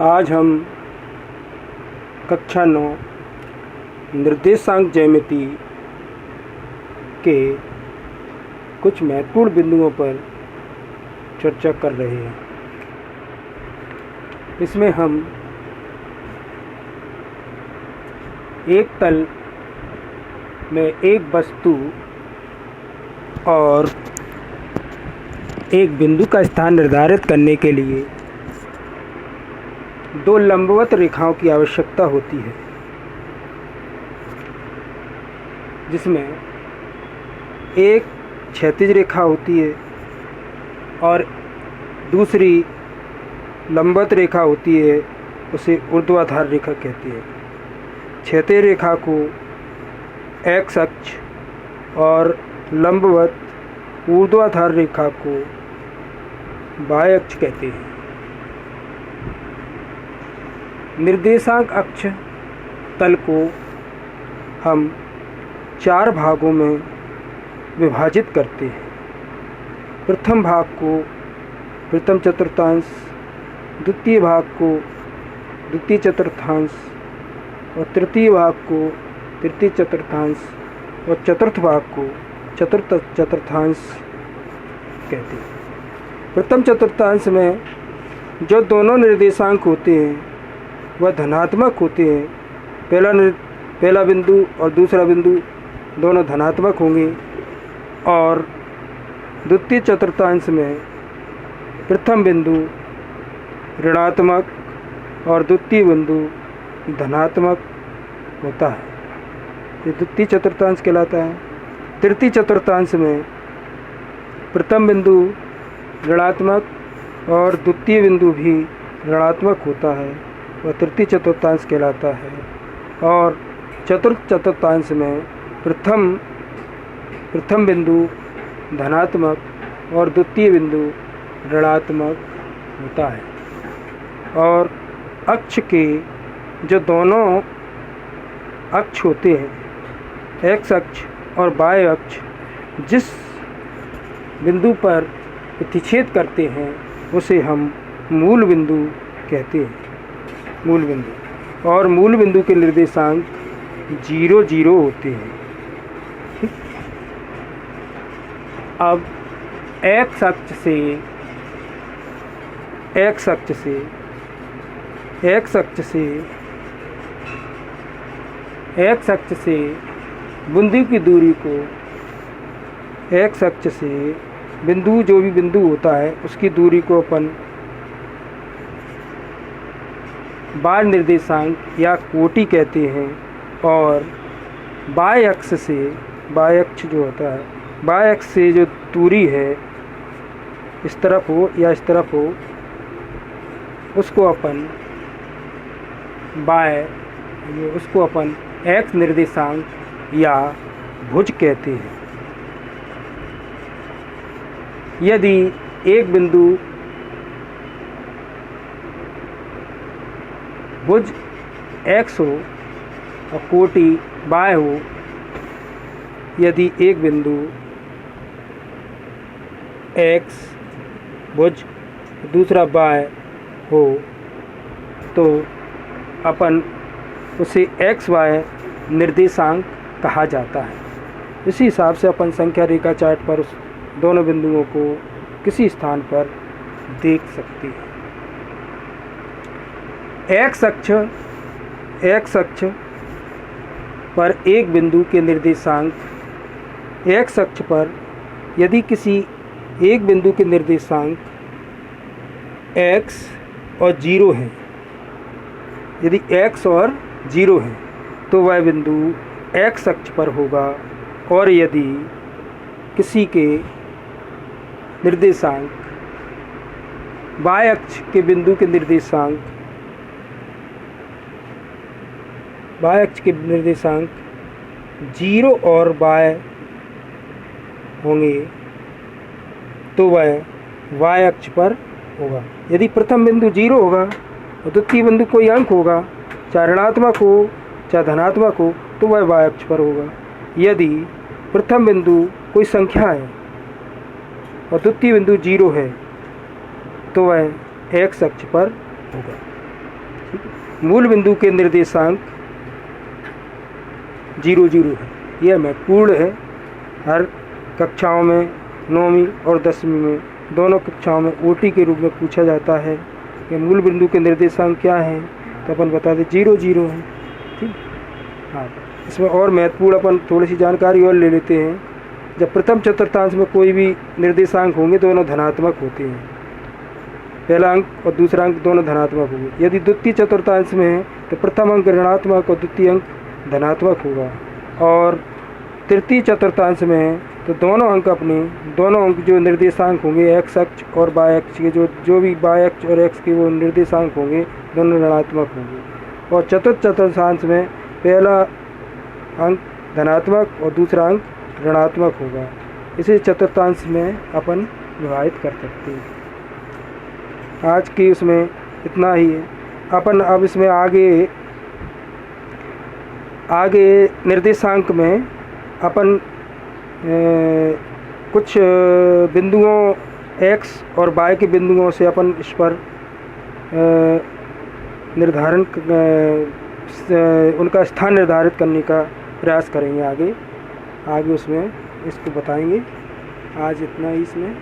आज हम कक्षा 9 निर्देशांक ज्यामिति के कुछ महत्वपूर्ण बिंदुओं पर चर्चा कर रहे हैं। इसमें हम एक तल में एक वस्तु और एक बिंदु का स्थान निर्धारित करने के लिए दो लंबवत रेखाओं की आवश्यकता होती है, जिसमें एक क्षैतिज रेखा होती है और दूसरी लंबवत रेखा होती है, उसे ऊर्ध्वाधर रेखा कहते हैं। क्षैतिज रेखा को एक्स अक्ष और लंबवत ऊर्ध्वाधर रेखा को वाई अक्ष कहते हैं। निर्देशांक अक्ष तल को हम 4 भागों में विभाजित करते हैं। प्रथम भाग को प्रथम चतुर्थांश, द्वितीय भाग को द्वितीय चतुर्थांश और तृतीय भाग को तृतीय चतुर्थांश और चतुर्थ भाग को चतुर्थ चतुर्थांश कहते हैं। प्रथम चतुर्थांश में जो दोनों निर्देशांक होते हैं वह धनात्मक होते हैं। पहला बिंदु और दूसरा बिंदु दोनों धनात्मक होंगे और द्वितीय चतुर्थांश में प्रथम बिंदु ऋणात्मक और द्वितीय बिंदु धनात्मक होता है। ये द्वितीय चतुर्थांश कहलाता है। तृतीय चतुर्थांश में प्रथम बिंदु ऋणात्मक और द्वितीय बिंदु भी ऋणात्मक होता है, वह तृतीय चतुर्थांश कहलाता है। और चतुर्थ चतुर्थांश में प्रथम बिंदु धनात्मक और द्वितीय बिंदु ऋणात्मक होता है। और अक्ष के जो दोनों अक्ष होते हैं, एक्स अक्ष और वाई अक्ष, जिस बिंदु पर प्रतिच्छेद करते हैं उसे हम मूल बिंदु कहते हैं। मूल बिंदु और मूल बिंदु के निर्देशांक 0 0 होते हैं। अब एक्स अक्ष से बिंदु की दूरी को एक्स अक्ष से बिंदु जो भी बिंदु होता है उसकी दूरी को अपन बार निर्देशांक या कोटि कहते हैं। और वाई अक्ष जो होता है, वाई अक्ष से जो दूरी है इस तरफ हो या इस तरफ हो, उसको अपन एक्स निर्देशांक या भुज कहते हैं। यदि एक बिंदु भुज x हो और कोटि y हो, यदि एक बिंदु x भुज दूसरा y हो तो अपन उसे x y निर्देशांक कहा जाता है। इसी हिसाब से अपन संख्या रेखा चार्ट पर उस दोनों बिंदुओं को किसी स्थान पर देख सकते हैं। एक्स अक्ष पर एक बिंदु के निर्देशांक, एक्स अक्ष पर यदि किसी एक बिंदु के निर्देशांक x और 0 हैं, यदि x और 0 हैं तो वह बिंदु एक्स अक्ष पर होगा। और यदि किसी के निर्देशांक y अक्ष के बिंदु के निर्देशांक y अक्ष के निर्देशांक 0 और y होंगे तो वह y अक्ष पर होगा। यदि प्रथम बिंदु 0 होगा और द्वितीय बिंदु कोई अंक होगा, चाहे ऋणात्मक हो चाहे धनात्मक हो, तो वह y अक्ष पर होगा। यदि प्रथम बिंदु कोई संख्या है और द्वितीय बिंदु 0 है तो वह x अक्ष पर होगा। ठीक है। मूल बिंदु के निर्देशांक 0 0 है। यह महत्वपूर्ण है। हर कक्षाओं में 9वीं और 10वीं में दोनों कक्षाओं में ओटी के रूप में पूछा जाता है कि मूल बिंदु के निर्देशांक क्या हैं, तो अपन बता दें 0 0 है। ठीक। हाँ, इसमें और महत्वपूर्ण अपन थोड़ी सी जानकारी और ले लेते हैं। जब प्रथम चतुर्थांश में कोई भी निर्देशांक होंगे दोनों धनात्मक होते हैं। पहला अंक और दूसरा अंक दोनों धनात्मक होंगे। यदि द्वितीय चतुर्थांश में है तो प्रथम अंक ऋणात्मक और द्वितीय अंक धनात्मक होगा। और तृतीय चतुर्थांश में है तो दोनों अंक जो निर्देशांक होंगे एक्स अक्ष और वाई अक्ष के जो भी वाई अक्ष और एक्स के वो निर्देशांक होंगे दोनों ऋणात्मक होंगे। और चतुर्थ चतुर्थांश में पहला अंक धनात्मक और दूसरा अंक ऋणात्मक होगा। इसे चतुर्थांश में अपन विभाजित कर सकते हैं। आज की उसमें इतना ही है। अपन अब इसमें आगे निर्देशांक में अपन कुछ बिंदुओं x और y के बिंदुओं से अपन इस पर उनका स्थान निर्धारित करने का प्रयास करेंगे। आगे उसमें इसको बताएंगे। आज इतना ही इसमें।